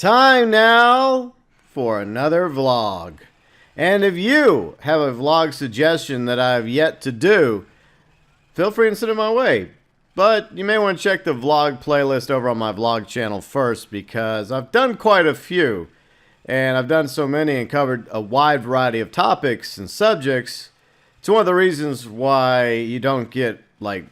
Time now for another vlog. And if you have a vlog suggestion that I have yet to do, feel free to send it my way. But you may want to check the vlog playlist over on my vlog channel first, because I've done quite a few. And I've done so many and covered a wide variety of topics and subjects. It's one of the reasons why you don't get like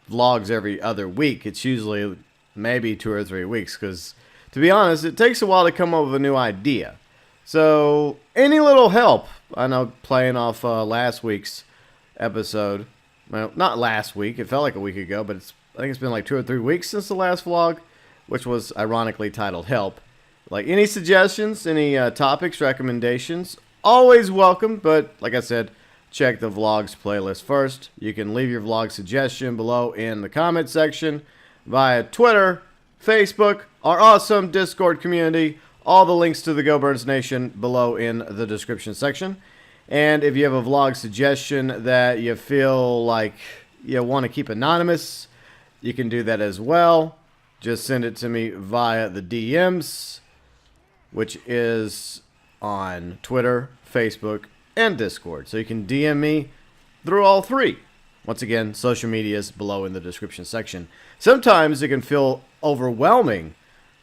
vlogs every other week. It's usually maybe 2 or 3 weeks, because to be honest, it takes a while to come up with a new idea. So any little help, I know, playing off last week's episode. Well, not last week, it felt like a week ago, but I think it's been like 2 or 3 weeks since the last vlog, which was ironically titled Help. Like, any suggestions, any topics, recommendations, always welcome. But like I said, check the vlogs playlist first. You can leave your vlog suggestion below in the comment section via Twitter, Facebook, our awesome Discord community. All the links to the Go Burns Nation below in the description section. And if you have a vlog suggestion that you feel like you want to keep anonymous, you can do that as well. Just send it to me via the DMs, which is on Twitter, Facebook, and Discord. So you can DM me through all three. Once again, social media is below in the description section. Sometimes it can feel overwhelming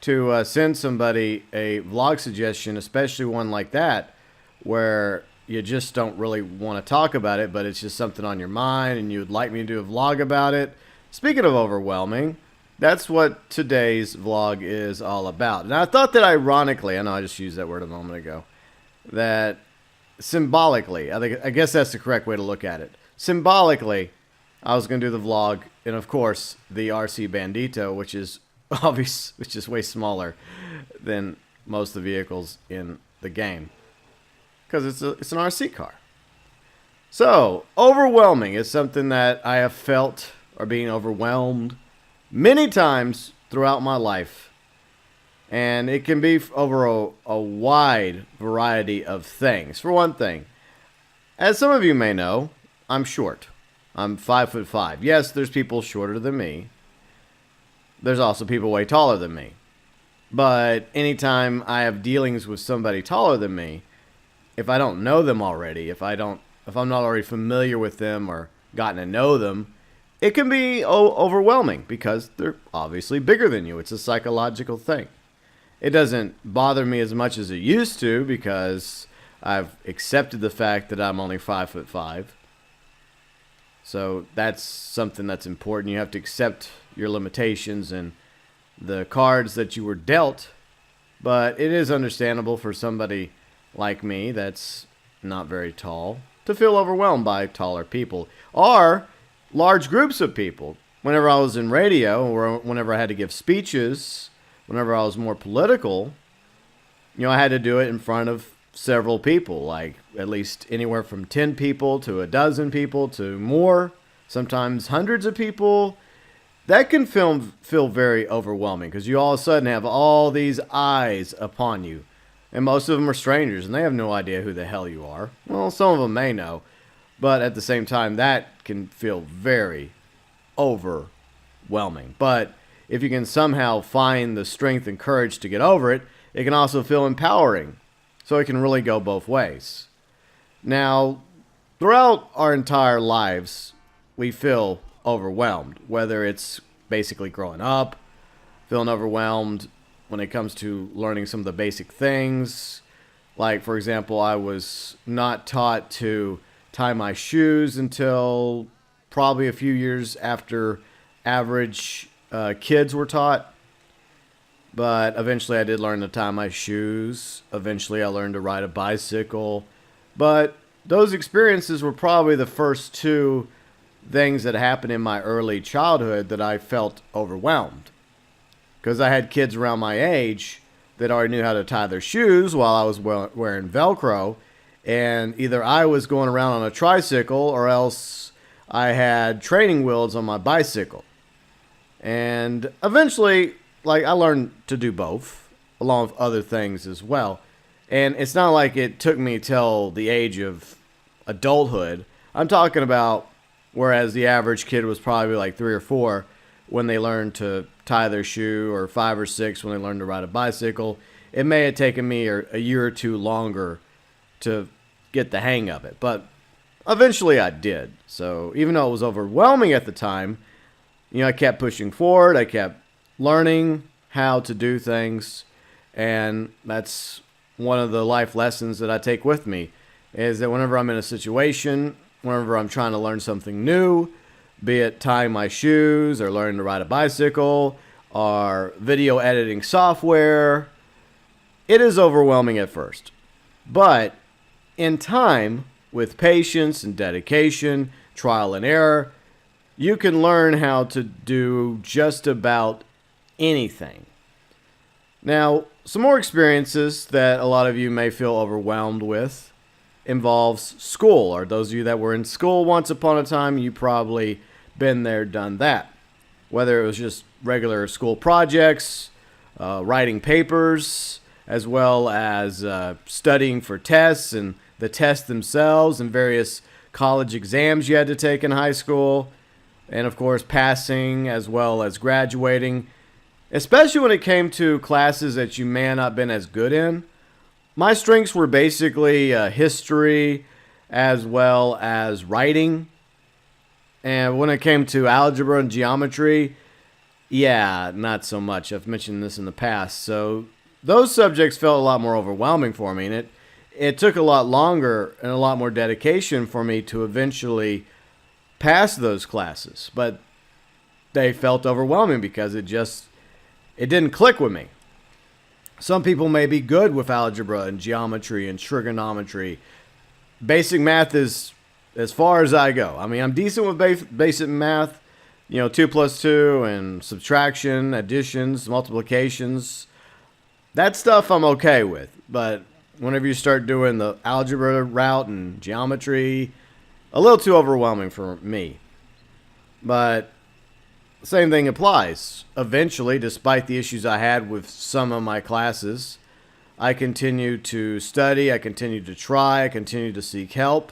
to send somebody a vlog suggestion, especially one like that, where you just don't really want to talk about it, but it's just something on your mind and you would like me to do a vlog about it. Speaking of overwhelming, that's what today's vlog is all about. And I thought that ironically, I know I just used that word a moment ago, that symbolically, I guess that's the correct way to look at it. Symbolically, I was going to do the vlog in, of course, the RC Bandito, which is obvious, which is way smaller than most of the vehicles in the game, because it's an RC car. So, overwhelming is something that I have felt, or being overwhelmed, many times throughout my life. And it can be over a wide variety of things. For one thing, as some of you may know, I'm short. I'm 5'5". Yes, there's people shorter than me. There's also people way taller than me. But anytime I have dealings with somebody taller than me, if I don't know them already, if I'm not already familiar with them or gotten to know them, it can be overwhelming because they're obviously bigger than you. It's a psychological thing. It doesn't bother me as much as it used to, because I've accepted the fact that I'm only 5'5". So that's something that's important. You have to accept your limitations and the cards that you were dealt. But it is understandable for somebody like me that's not very tall to feel overwhelmed by taller people, or large groups of people. Whenever I was in radio, or whenever I had to give speeches, whenever I was more political, I had to do it in front of several people, like at least anywhere from 10 people to a dozen people to more, sometimes hundreds of people. That can feel very overwhelming, because you all of a sudden have all these eyes upon you, and most of them are strangers and they have no idea who the hell you are. Well, some of them may know, but at the same time, that can feel very overwhelming. But if you can somehow find the strength and courage to get over it, it can also feel empowering. So it can really go both ways. Now, throughout our entire lives, we feel overwhelmed, whether it's basically growing up, feeling overwhelmed when it comes to learning some of the basic things. Like, for example, I was not taught to tie my shoes until probably a few years after average kids were taught. But eventually I did learn to tie my shoes. Eventually I learned to ride a bicycle. But those experiences were probably the first two things that happened in my early childhood that I felt overwhelmed. Because I had kids around my age that already knew how to tie their shoes while I was wearing Velcro. And either I was going around on a tricycle, or else I had training wheels on my bicycle. And eventually, I learned to do both, along with other things as well. And it's not like it took me till the age of adulthood. I'm talking about, whereas the average kid was probably like 3 or 4, when they learn to tie their shoe, or 5 or 6 when they learn to ride a bicycle. It may have taken me a year or two longer to get the hang of it, but eventually I did. So even though it was overwhelming at the time, I kept pushing forward. I kept learning how to do things, and that's one of the life lessons that I take with me, is that whenever I'm in a situation, whenever I'm trying to learn something new, be it tying my shoes or learning to ride a bicycle or video editing software, it is overwhelming at first. But in time, with patience and dedication, trial and error, you can learn how to do just about anything. Now, some more experiences that a lot of you may feel overwhelmed with involves school. Or those of you that were in school once upon a time, you probably been there, done that. Whether it was just regular school projects, writing papers, as well as studying for tests and the tests themselves and various college exams you had to take in high school, and of course passing as well as graduating. Especially when it came to classes that you may not have been as good in. My strengths were basically history as well as writing. And when it came to algebra and geometry, yeah, not so much. I've mentioned this in the past. So those subjects felt a lot more overwhelming for me. And it took a lot longer and a lot more dedication for me to eventually pass those classes. But they felt overwhelming because it didn't click with me. Some people may be good with algebra and geometry and trigonometry. Basic math is as far as I go. I mean, I'm decent with basic math, 2 plus 2 and subtraction, additions, multiplications. That stuff I'm okay with. But whenever you start doing the algebra route and geometry, a little too overwhelming for me. But same thing applies. Eventually, despite the issues I had with some of my classes, I continued to study, I continued to try, I continued to seek help,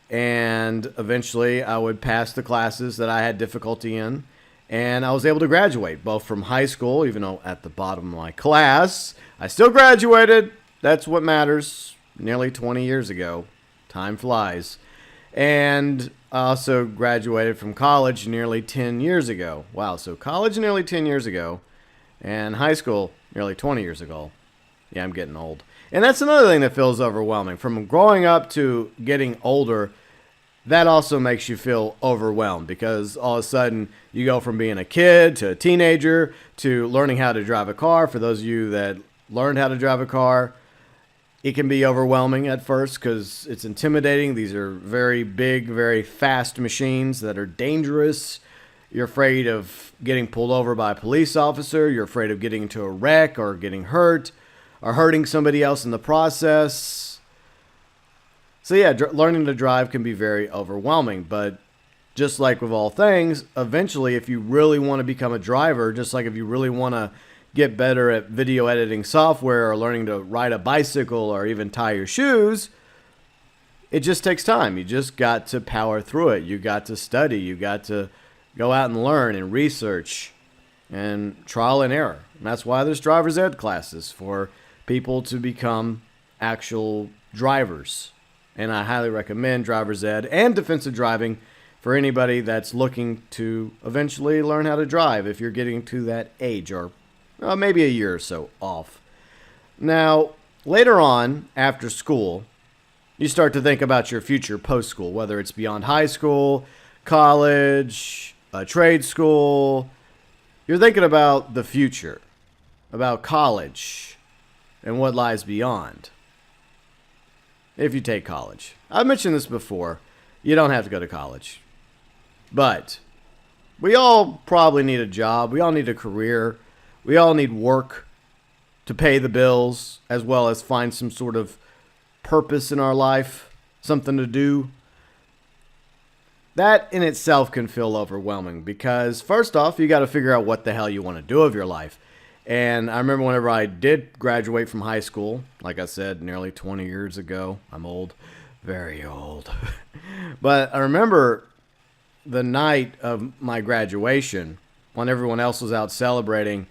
and eventually I would pass the classes that I had difficulty in, and I was able to graduate, both from high school, even though at the bottom of my class, I still graduated. That's what matters. Nearly 20 years ago. Time flies. And I also graduated from college nearly 10 years ago. Wow, so college nearly 10 years ago, and high school nearly 20 years ago. Yeah, I'm getting old. And that's another thing that feels overwhelming. From growing up to getting older, that also makes you feel overwhelmed, because all of a sudden you go from being a kid to a teenager to learning how to drive a car. For those of you that learned how to drive a car, it can be overwhelming at first because it's intimidating. These are very big, very fast machines that are dangerous. You're afraid of getting pulled over by a police officer. You're afraid of getting into a wreck or getting hurt or hurting somebody else in the process. So yeah, learning to drive can be very overwhelming. But just like with all things, eventually if you really want to become a driver, just like if you really want to get better at video editing software or learning to ride a bicycle or even tie your shoes, it just takes time. You just got to power through it. You got to study. You got to go out and learn and research and trial and error. And that's why there's driver's ed classes for people to become actual drivers. And I highly recommend driver's ed and defensive driving for anybody that's looking to eventually learn how to drive if you're getting to that age, or maybe a year or so off. Now, later on, after school, you start to think about your future post-school, whether it's beyond high school, college, trade school. You're thinking about the future, about college, and what lies beyond. If you take college. I've mentioned this before. You don't have to go to college. But we all probably need a job. We all need a career. We all need work to pay the bills, as well as find some sort of purpose in our life, something to do. That in itself can feel overwhelming because, first off, you got to figure out what the hell you want to do with your life. And I remember whenever I did graduate from high school, like I said, nearly 20 years ago. I'm old, very old. But I remember the night of my graduation, when everyone else was out celebrating,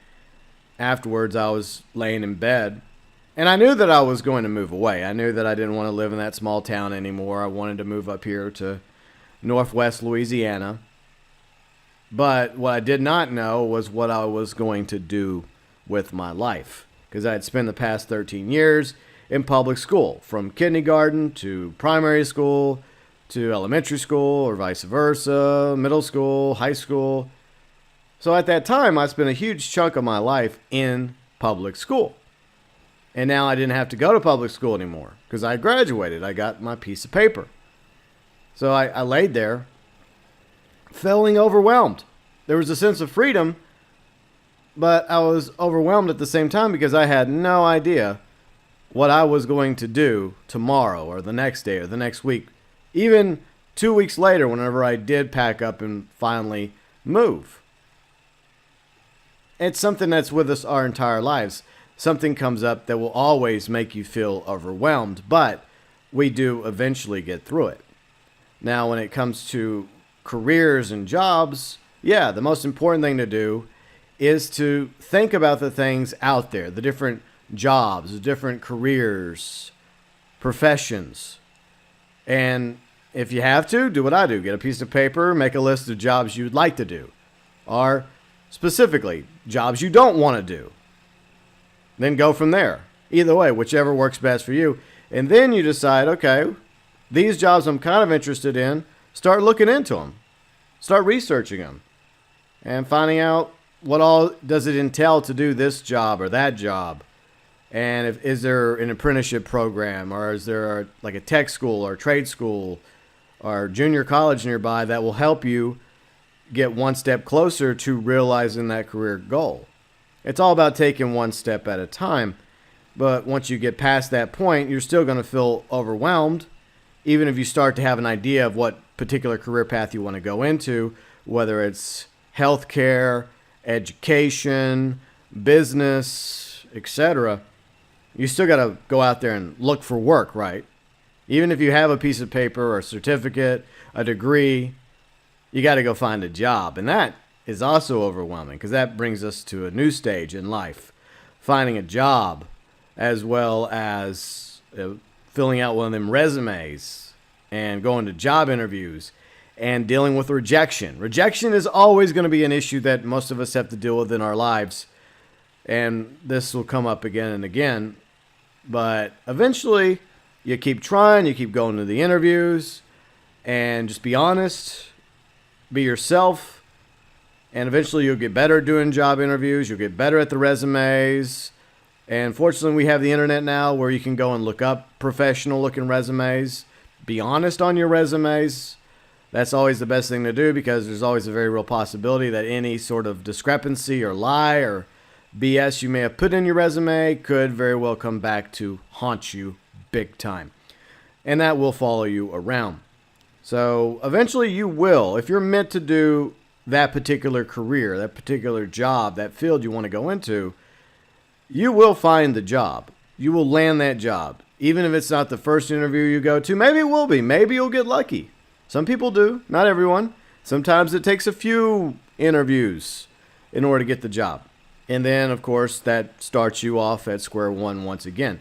afterwards I was laying in bed. And I knew that I was going to move away. I knew that I didn't want to live in that small town anymore. I wanted to move up here to Northwest Louisiana. But what I did not know was what I was going to do with my life. Because I had spent the past 13 years in public school, from kindergarten to primary school to elementary school or vice versa, middle school, high school. So at that time, I spent a huge chunk of my life in public school. And now I didn't have to go to public school anymore because I graduated. I got my piece of paper. So I laid there feeling overwhelmed. There was a sense of freedom, but I was overwhelmed at the same time because I had no idea what I was going to do tomorrow or the next day or the next week. Even 2 weeks later, whenever I did pack up and finally move. It's something that's with us our entire lives. Something comes up that will always make you feel overwhelmed, but we do eventually get through it. Now, when it comes to careers and jobs, yeah, the most important thing to do is to think about the things out there, the different jobs, the different careers, professions. And if you have to, do what I do. Get a piece of paper, make a list of jobs you'd like to do. Or specifically, jobs you don't want to do. Then go from there. Either way, whichever works best for you. And then you decide, okay, these jobs I'm kind of interested in, start looking into them. Start researching them. And finding out what all does it entail to do this job or that job. And is there an apprenticeship program, or is there like a tech school or trade school or junior college nearby that will help you get one step closer to realizing that career goal? It's all about taking one step at a time. But once you get past that point, you're still going to feel overwhelmed, even if you start to have an idea of what particular career path you want to go into, whether it's healthcare, education, business, etc. You still got to go out there and look for work, right? Even if you have a piece of paper or a certificate, a degree, you got to go find a job. And that is also overwhelming because that brings us to a new stage in life. Finding a job, as well as filling out one of them resumes and going to job interviews and dealing with rejection. Rejection is always going to be an issue that most of us have to deal with in our lives. And this will come up again and again. But eventually, you keep trying, you keep going to the interviews, and just be honest, be yourself, and eventually you'll get better at doing job interviews, you'll get better at the resumes. And fortunately, we have the internet now where you can go and look up professional-looking resumes. Be honest on your resumes. That's always the best thing to do because there's always a very real possibility that any sort of discrepancy or lie or BS you may have put in your resume could very well come back to haunt you big time. And that will follow you around. So eventually you will, if you're meant to do that particular career, that particular job, that field you want to go into, you will find the job. You will land that job. Even if it's not the first interview you go to, maybe it will be. Maybe you'll get lucky. Some people do, not everyone. Sometimes it takes a few interviews in order to get the job. And then, of course, that starts you off at square one once again.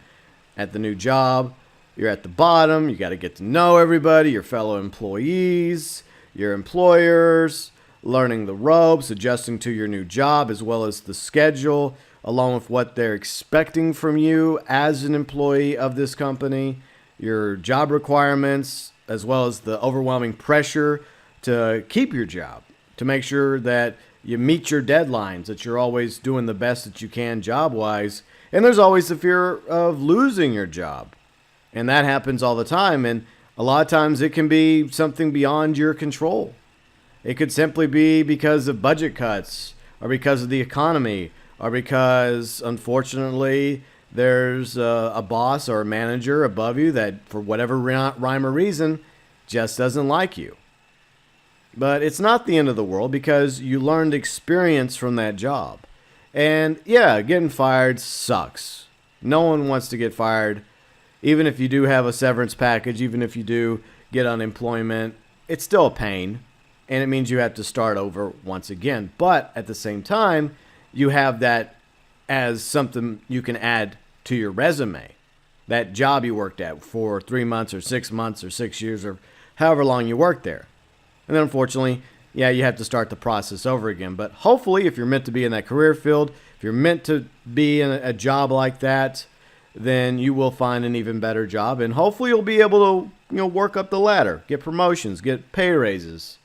At the new job, you're at the bottom. You got to get to know everybody, your fellow employees, your employers, learning the ropes, adjusting to your new job, as well as the schedule, along with what they're expecting from you as an employee of this company, your job requirements, as well as the overwhelming pressure to keep your job, to make sure that you meet your deadlines, that you're always doing the best that you can job-wise. And there's always the fear of losing your job. And that happens all the time. And a lot of times it can be something beyond your control. It could simply be because of budget cuts or because of the economy or because, unfortunately, there's a boss or a manager above you that, for whatever rhyme or reason, just doesn't like you. But it's not the end of the world because you learned experience from that job. And yeah, getting fired sucks. No one wants to get fired. Even if you do have a severance package, even if you do get unemployment, it's still a pain. and it means you have to start over once again. But at the same time, you have that as something you can add to your resume. That job you worked at for 3 months or 6 months or 6 years or however long you worked there. And then unfortunately, yeah, you have to start the process over again. But hopefully, if you're meant to be in that career field, if you're meant to be in a job like that, then you will find an even better job. And hopefully you'll be able to, work up the ladder, get promotions, get pay raises,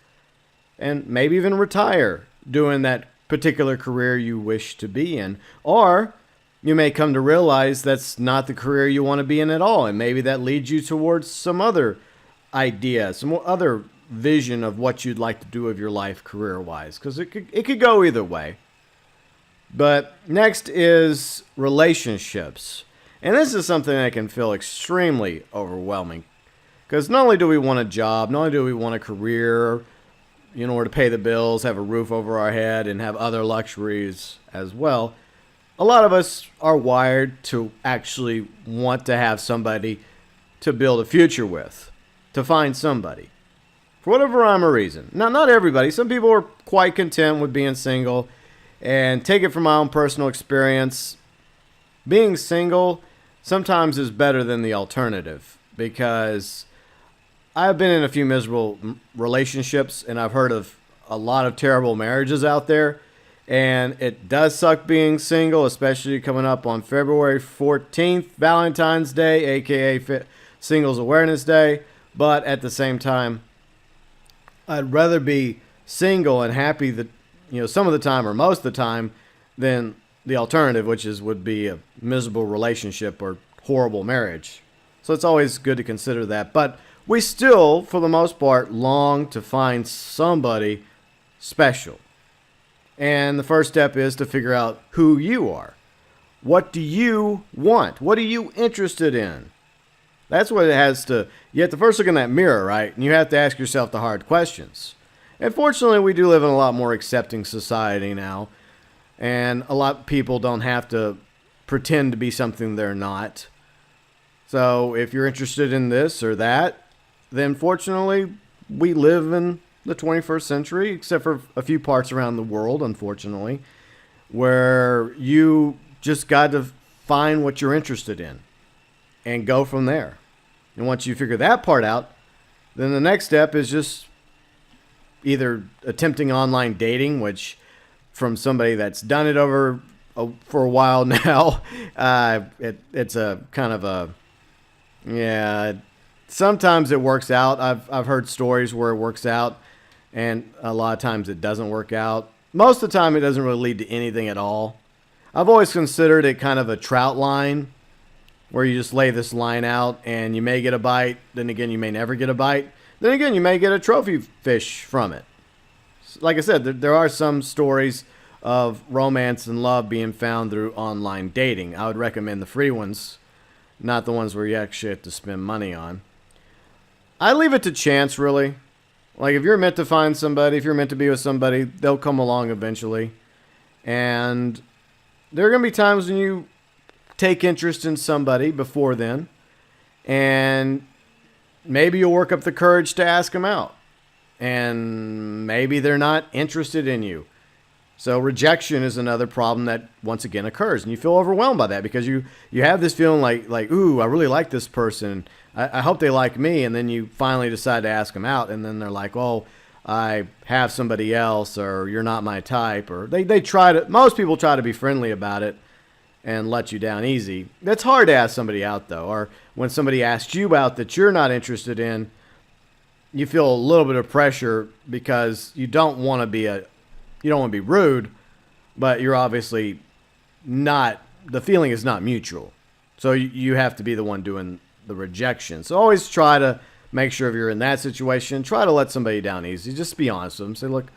and maybe even retire doing that particular career you wish to be in. Or you may come to realize that's not the career you want to be in at all. And maybe that leads you towards some other idea, some other vision of what you'd like to do with your life career-wise. Because it could go either way. But next is relationships. And this is something that can feel extremely overwhelming. Because not only do we want a job, not only do we want a career in order to pay the bills, have a roof over our head, and have other luxuries as well, a lot of us are wired to actually want to have somebody to build a future with, to find somebody. For whatever rhyme or reason. Now, not everybody. Some people are quite content with being single. And take it from my own personal experience, being single sometimes is better than the alternative, because I've been in a few miserable relationships and I've heard of a lot of terrible marriages out there, and it does suck being single, especially coming up on February 14th, Valentine's Day, aka Singles Awareness Day. But at the same time, I'd rather be single and happy that some of the time or most of the time than the alternative, which would be a miserable relationship or horrible marriage. So it's always good to consider that. But we still, for the most part, long to find somebody special. And the first step is to figure out who you are. What do you want? What are you interested in? That's what it has to... You have to first look in that mirror, right? And you have to ask yourself the hard questions. And fortunately, we do live in a lot more accepting society now. And a lot of people don't have to pretend to be something they're not. So if you're interested in this or that, then fortunately, we live in the 21st century, except for a few parts around the world, unfortunately, where you just got to find what you're interested in and go from there. And once you figure that part out, then the next step is just either attempting online dating, which from somebody that's done it for a while now, it's a kind of a, yeah, sometimes it works out. I've heard stories where it works out, and a lot of times it doesn't work out. Most of the time it doesn't really lead to anything at all. I've always considered it kind of a trout line, where you just lay this line out and you may get a bite, then again you may never get a bite. Then again, you may get a trophy fish from it. Like I said, there are some stories of romance and love being found through online dating. I would recommend the free ones, not the ones where you actually have to spend money on. I leave it to chance, really. Like, if you're meant to find somebody, if you're meant to be with somebody, they'll come along eventually. And there are going to be times when you take interest in somebody before then, and maybe you'll work up the courage to ask them out. And maybe they're not interested in you. So rejection is another problem that once again occurs. And you feel overwhelmed by that because you have this feeling like, ooh, I really like this person. I hope they like me. And then you finally decide to ask them out. And then they're like, oh, I have somebody else, or you're not my type. Or most people try to be friendly about it and let you down easy. That's hard to ask somebody out, though. Or when somebody asks you out that you're not interested in, you feel a little bit of pressure because you don't want to be rude, but you're obviously not, the feeling is not mutual. So you have to be the one doing the rejection. So always try to make sure if you're in that situation, try to let somebody down easy. Just be honest with them. Say, look,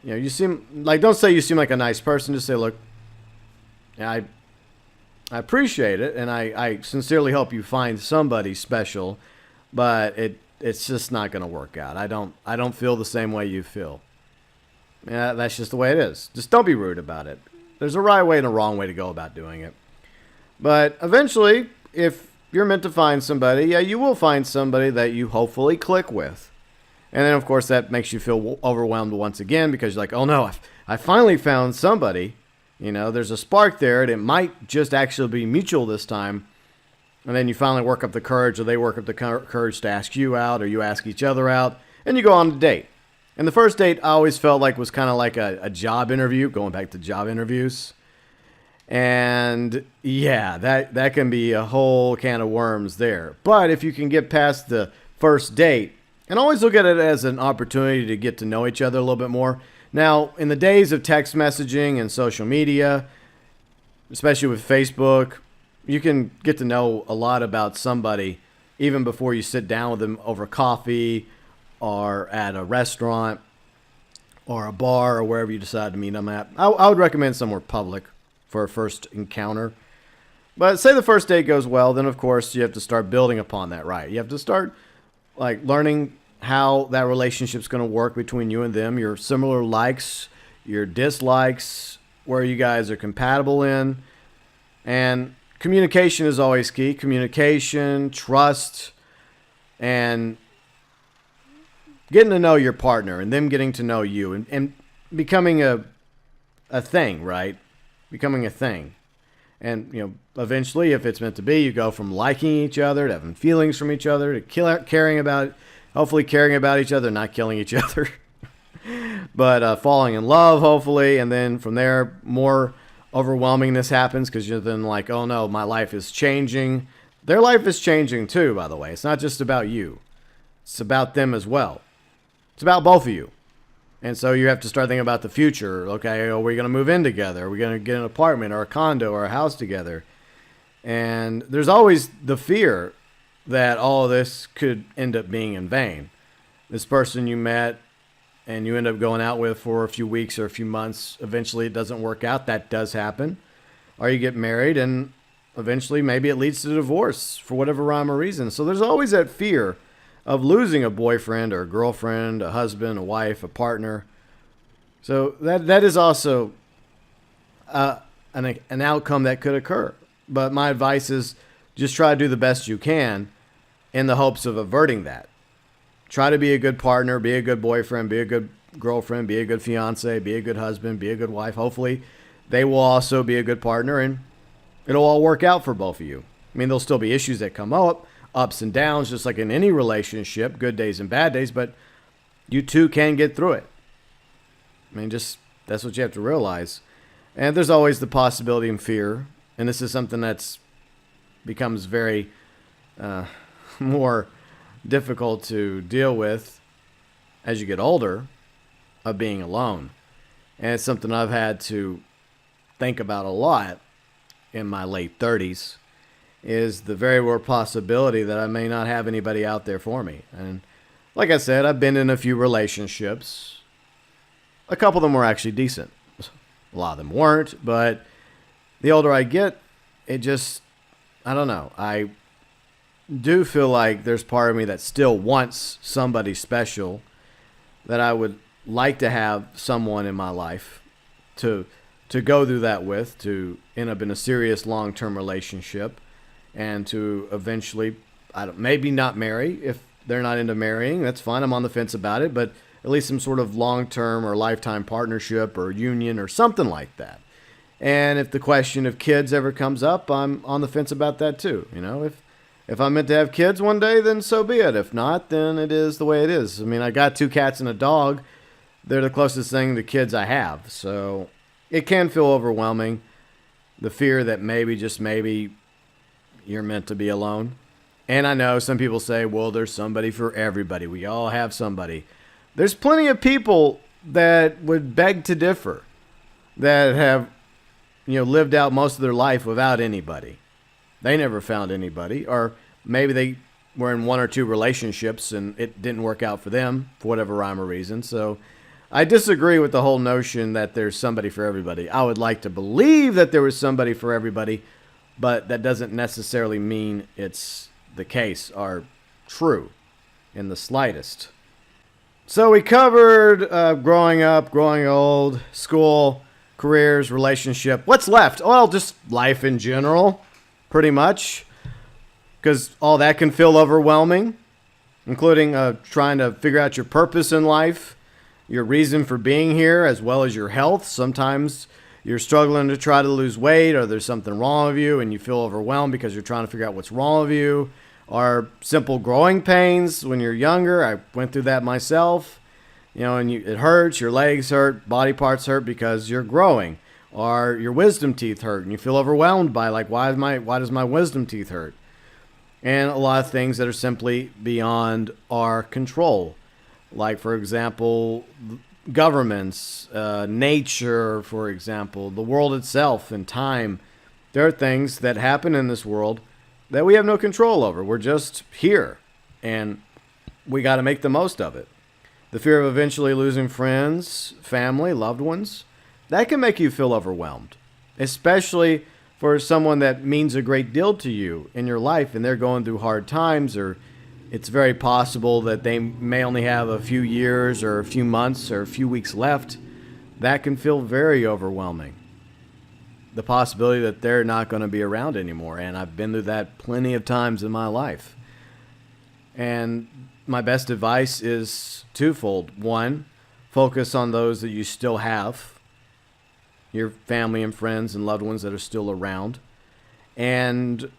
you seem like, don't say you seem like a nice person. Just say, look, I appreciate it, and I sincerely hope you find somebody special, but it's just not going to work out. I don't feel the same way you feel. Yeah, that's just the way it is. Just don't be rude about it. There's a right way and a wrong way to go about doing it. But eventually, if you're meant to find somebody, yeah, you will find somebody that you hopefully click with. And then, of course, that makes you feel overwhelmed once again because you're like, oh no, I finally found somebody. There's a spark there, and it might just actually be mutual this time. And then you finally work up the courage, or they work up the courage to ask you out, or you ask each other out, and you go on a date. And the first date I always felt like was kind of like a job interview, going back to job interviews. And yeah, that can be a whole can of worms there. But if you can get past the first date, and always look at it as an opportunity to get to know each other a little bit more. Now, in the days of text messaging and social media, especially with Facebook, you can get to know a lot about somebody even before you sit down with them over coffee or at a restaurant or a bar or wherever you decide to meet them at. I would recommend somewhere public for a first encounter. But say the first date goes well, then of course you have to start building upon that, right? You have to start learning how that relationship's going to work between you and them, your similar likes, your dislikes, where you guys are compatible in. And communication is always key. Communication, trust, and getting to know your partner and them getting to know you and becoming a thing, right? Becoming a thing. And, eventually, if it's meant to be, you go from liking each other to having feelings from each other to caring about each other, not killing each other. But falling in love, hopefully. And then from there, more overwhelmingness happens because you're then like, oh no, my life is changing. Their life is changing too, by the way. It's not just about you. It's about them as well. It's about both of you. And so you have to start thinking about the future. Okay, are we going to move in together? Are we going to get an apartment or a condo or a house together? And there's always the fear that all of this could end up being in vain. This person you met and you end up going out with for a few weeks or a few months, eventually it doesn't work out. That does happen. Or you get married and eventually maybe it leads to divorce for whatever rhyme or reason. So there's always that fear of losing a boyfriend or a girlfriend, a husband, a wife, a partner. So that is also an outcome that could occur. But my advice is just try to do the best you can in the hopes of averting that. Try to be a good partner, be a good boyfriend, be a good girlfriend, be a good fiance, be a good husband, be a good wife. Hopefully they will also be a good partner and it'll all work out for both of you. I mean, there'll still be issues that come up, ups and downs, just like in any relationship, good days and bad days, but you two can get through it. I mean, that's what you have to realize. And there's always the possibility and fear, and this is something that's becomes very more difficult to deal with as you get older, of being alone. And it's something I've had to think about a lot in my late 30s, is the very real possibility that I may not have anybody out there for me. And like I said, I've been in a few relationships. A couple of them were actually decent. A lot of them weren't, but the older I get, I don't know. I do feel like there's part of me that still wants somebody special, that I would like to have someone in my life to go through that with, to end up in a serious long-term relationship, and to eventually, maybe not marry. If they're not into marrying, that's fine. I'm on the fence about it, but at least some sort of long-term or lifetime partnership or union or something like that. And if the question of kids ever comes up, I'm on the fence about that too. If I'm meant to have kids one day, then so be it. If not, then it is the way it is. I mean, I got 2 cats and a dog. They're the closest thing to kids I have. So it can feel overwhelming. The fear that maybe, just maybe, you're meant to be alone. And I know some people say, well, there's somebody for everybody. We all have somebody. There's plenty of people that would beg to differ, that have, lived out most of their life without anybody. They never found anybody, or maybe they were in 1 or 2 relationships and it didn't work out for them for whatever rhyme or reason. So I disagree with the whole notion that there's somebody for everybody. I would like to believe that there was somebody for everybody, but that doesn't necessarily mean it's the case or true in the slightest. So we covered growing up, growing old, school, careers, relationship. What's left? Well, just life in general, pretty much, because all that can feel overwhelming. including trying to figure out your purpose in life, your reason for being here, as well as your health. Sometimes you're struggling to try to lose weight, or there's something wrong with you and you feel overwhelmed because you're trying to figure out what's wrong with you, or simple growing pains when you're younger. I went through that myself, and it hurts, your legs hurt, body parts hurt because you're growing, or your wisdom teeth hurt and you feel overwhelmed by why does my wisdom teeth hurt? And a lot of things that are simply beyond our control. Like, for example, governments, nature, for example, the world itself and time. There are things that happen in this world that we have no control over. We're just here, and we got to make the most of it. The fear of eventually losing friends, family, loved ones, that can make you feel overwhelmed, especially for someone that means a great deal to you in your life and they're going through hard times, or it's very possible that they may only have a few years or a few months or a few weeks left. That can feel very overwhelming. The possibility that they're not going to be around anymore. And I've been through that plenty of times in my life. And my best advice is twofold. One, focus on those that you still have, your family and friends and loved ones that are still around. And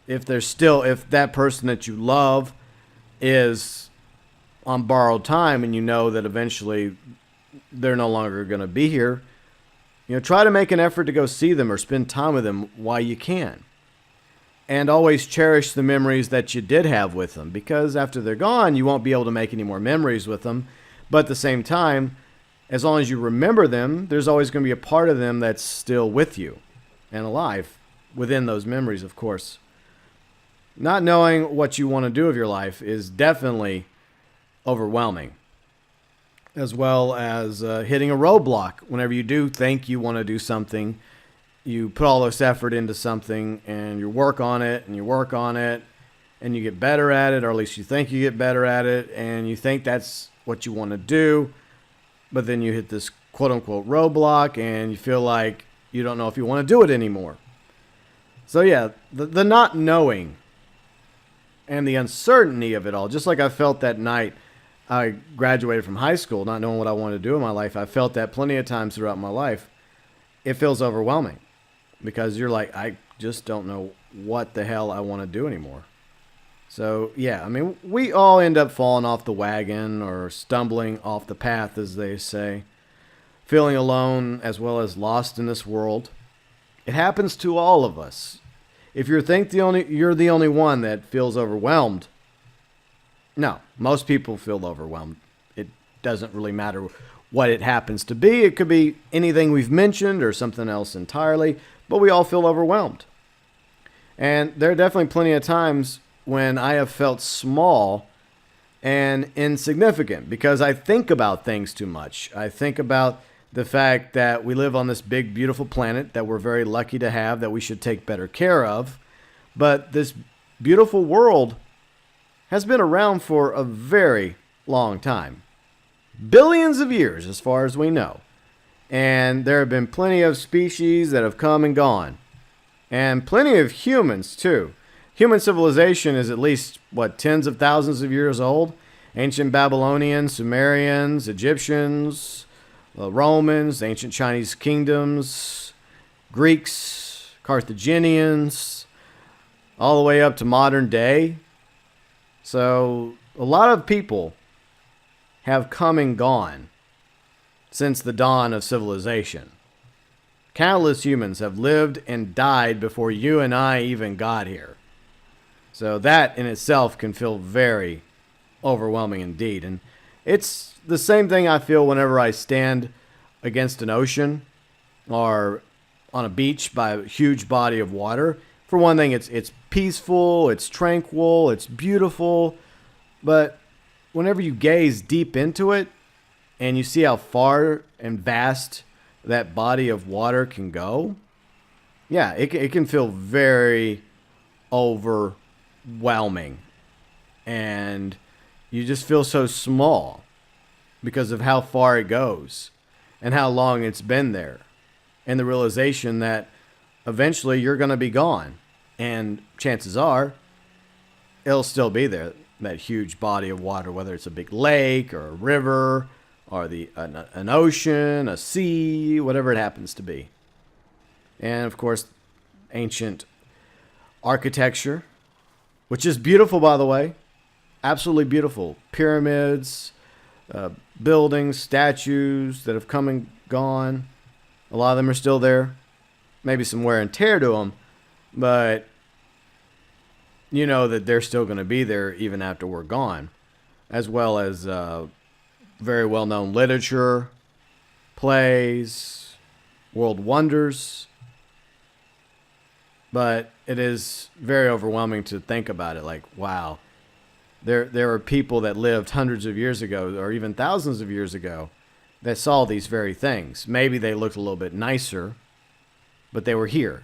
if that person that you love is on borrowed time and you know that eventually they're no longer going to be here, try to make an effort to go see them or spend time with them while you can. And always cherish the memories that you did have with them, because after they're gone, you won't be able to make any more memories with them. But at the same time, as long as you remember them, there's always going to be a part of them that's still with you and alive within those memories, of course. Not knowing what you want to do with your life is definitely overwhelming, as well as hitting a roadblock. Whenever you do think you want to do something, you put all this effort into something and you work on it and you work on it and you get better at it, or at least you think you get better at it, and you think that's what you want to do. But then you hit this quote-unquote roadblock and you feel like you don't know if you want to do it anymore. So yeah, the not knowing and the uncertainty of it all, just like I felt that night I graduated from high school, not knowing what I wanted to do in my life. I felt that plenty of times throughout my life. It feels overwhelming because you're like, I just don't know what the hell I want to do anymore. So, yeah, we all end up falling off the wagon or stumbling off the path, as they say, feeling alone as well as lost in this world. It happens to all of us. If you think you're the only one that feels overwhelmed, no, most people feel overwhelmed. It doesn't really matter what it happens to be. It could be anything we've mentioned or something else entirely, but we all feel overwhelmed. And there are definitely plenty of times when I have felt small and insignificant because I think about things too much. I think about the fact that we live on this big, beautiful planet that we're very lucky to have, that we should take better care of. But this beautiful world has been around for a very long time. Billions of years, as far as we know. And there have been plenty of species that have come and gone. And plenty of humans, too. Human civilization is at least, tens of thousands of years old? Ancient Babylonians, Sumerians, Egyptians, Romans, ancient Chinese kingdoms, Greeks, Carthaginians, all the way up to modern day. So a lot of people have come and gone since the dawn of civilization. Countless humans have lived and died before you and I even got here. So that in itself can feel very overwhelming indeed. And it's the same thing I feel whenever I stand against an ocean or on a beach by a huge body of water. For one thing, it's peaceful, it's tranquil, it's beautiful. But whenever you gaze deep into it and you see how far and vast that body of water can go, yeah, it can feel very overwhelming. And you just feel so small because of how far it goes and how long it's been there. And the realization that eventually you're going to be gone. And chances are it'll still be there. that huge body of water, whether it's a big lake or a river or an ocean, a sea, whatever it happens to be. And of course, ancient architecture, which is beautiful, by the way. Absolutely beautiful. Pyramids, buildings, statues that have come and gone. A lot of them are still there. Maybe some wear and tear to them, but you know that they're still going to be there even after we're gone. As well as very well-known literature, plays, world wonders. But it is very overwhelming to think about it. Like, wow, there are people that lived hundreds of years ago or even thousands of years ago that saw these very things. Maybe they looked a little bit nicer, but they were here.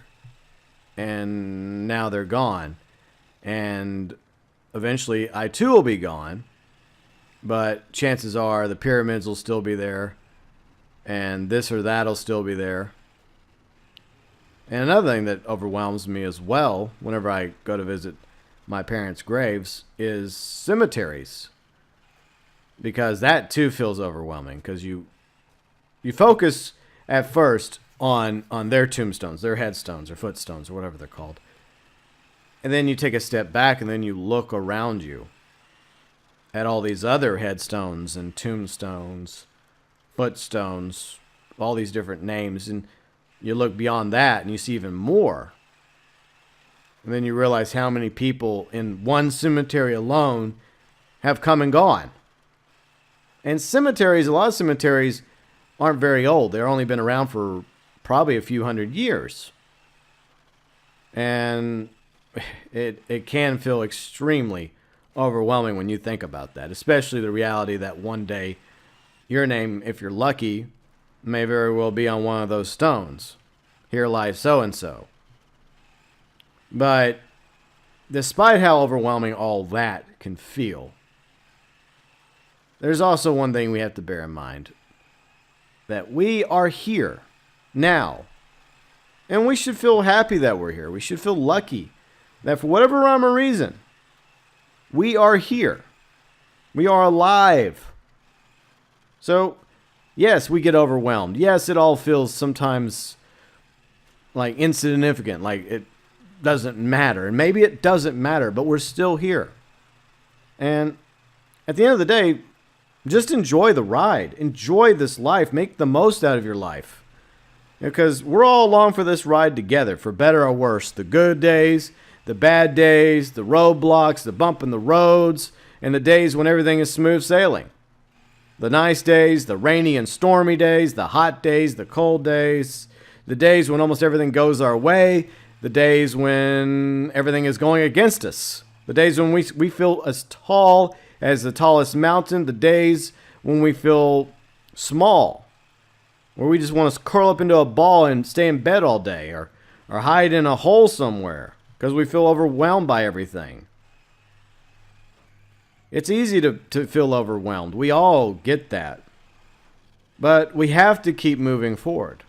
And now they're gone. And eventually I too will be gone. But chances are the pyramids will still be there. And this or that will still be there. And another thing that overwhelms me as well whenever I go to visit my parents' graves is cemeteries. Because that too feels overwhelming. Because you focus at first on their tombstones, their headstones or footstones or whatever they're called. And then you take a step back and then you look around you at all these other headstones and tombstones, footstones, all these different names. And you look beyond that and you see even more. And then you realize how many people in one cemetery alone have come and gone. And cemeteries, a lot of cemeteries aren't very old. They've only been around for probably a few hundred years. And it can feel extremely overwhelming when you think about that, especially the reality that one day your name, if you're lucky, may very well be on one of those stones. Here lies so-and-so. But despite how overwhelming all that can feel, there's also one thing we have to bear in mind. That we are here now. And we should feel happy that we're here. We should feel lucky that for whatever rhyme or reason, we are here. We are alive. So, yes, we get overwhelmed. Yes, it all feels sometimes like insignificant, like it doesn't matter. And maybe it doesn't matter, but we're still here. And at the end of the day, just enjoy the ride. Enjoy this life. Make the most out of your life. Because we're all along for this ride together, for better or worse. The good days, the bad days, the roadblocks, the bump in the roads, and the days when everything is smooth sailing. The nice days, the rainy and stormy days, the hot days, the cold days, the days when almost everything goes our way, the days when everything is going against us, the days when we feel as tall as the tallest mountain, the days when we feel small, where we just want to curl up into a ball and stay in bed all day or hide in a hole somewhere because we feel overwhelmed by everything. It's easy to feel overwhelmed. We all get that. But we have to keep moving forward.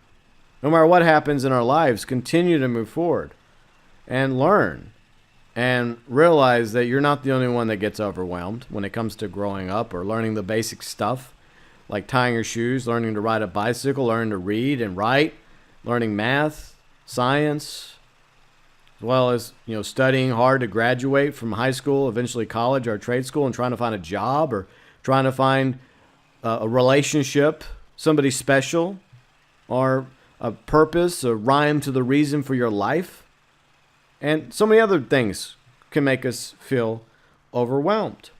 No matter what happens in our lives, continue to move forward and learn. And realize that you're not the only one that gets overwhelmed when it comes to growing up or learning the basic stuff, like tying your shoes, learning to ride a bicycle, learning to read and write, learning math, science, as well as, studying hard to graduate from high school, eventually college or trade school, and trying to find a job or trying to find a relationship, somebody special, or a purpose, a rhyme to the reason for your life. And so many other things can make us feel overwhelmed.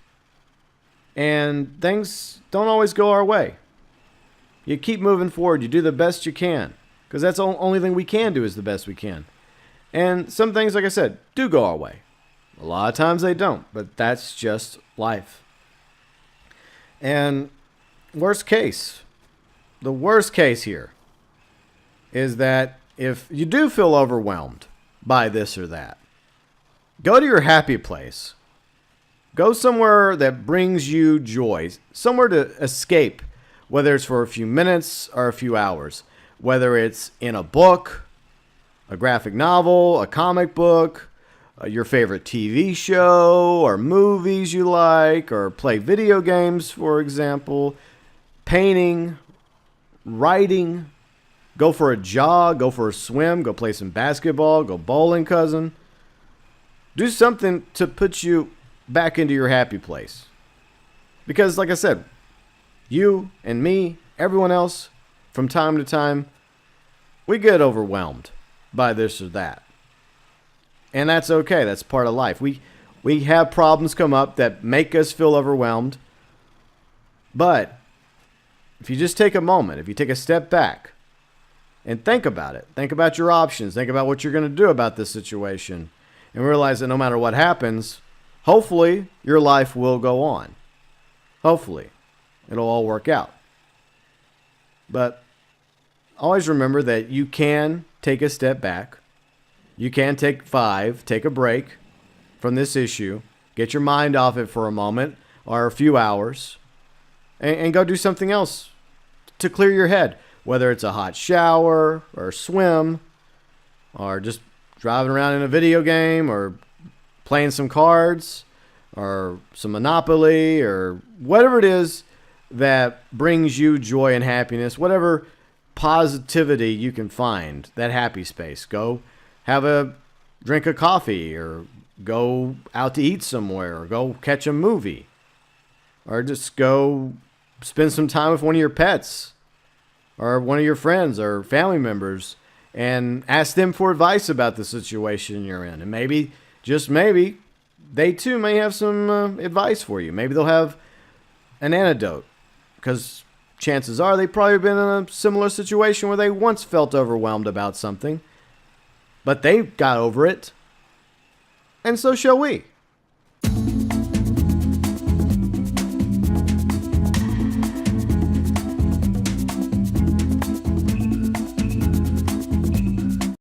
And things don't always go our way. You keep moving forward. You do the best you can. Because that's the only thing we can do is the best we can. And some things, like I said, do go our way. A lot of times they don't. But that's just life. And the worst case here is that if you do feel overwhelmed by this or that, go to your happy place. Go somewhere that brings you joy, somewhere to escape, whether it's for a few minutes or a few hours, whether it's in a book, a graphic novel, a comic book, your favorite TV show or movies you like, or play video games, for example, painting, writing, go for a jog, go for a swim, go play some basketball, go bowling, cousin. Do something to put you back into your happy place. Because, like I said, you and me, everyone else, from time to time, we get overwhelmed by this or that. And that's okay. That's part of life. We have problems come up that make us feel overwhelmed. But if you just take a moment, if you take a step back and think about it, think about your options, think about what you're going to do about this situation, and realize that no matter what happens, hopefully your life will go on. Hopefully it'll all work out. But always remember that you can take a step back. You can take a break from this issue, get your mind off it for a moment or a few hours, and go do something else to clear your head, whether it's a hot shower or a swim or just driving around in a video game or playing some cards or some Monopoly or whatever it is that brings you joy and happiness, whatever positivity you can find, that happy space. Go have a drink of coffee, or go out to eat somewhere, or go catch a movie, or just go spend some time with one of your pets or one of your friends or family members and ask them for advice about the situation you're in. And maybe, just maybe, they too may have some advice for you. Maybe they'll have an antidote, because chances are they've probably been in a similar situation where they once felt overwhelmed about something, but they got over it, and so shall we.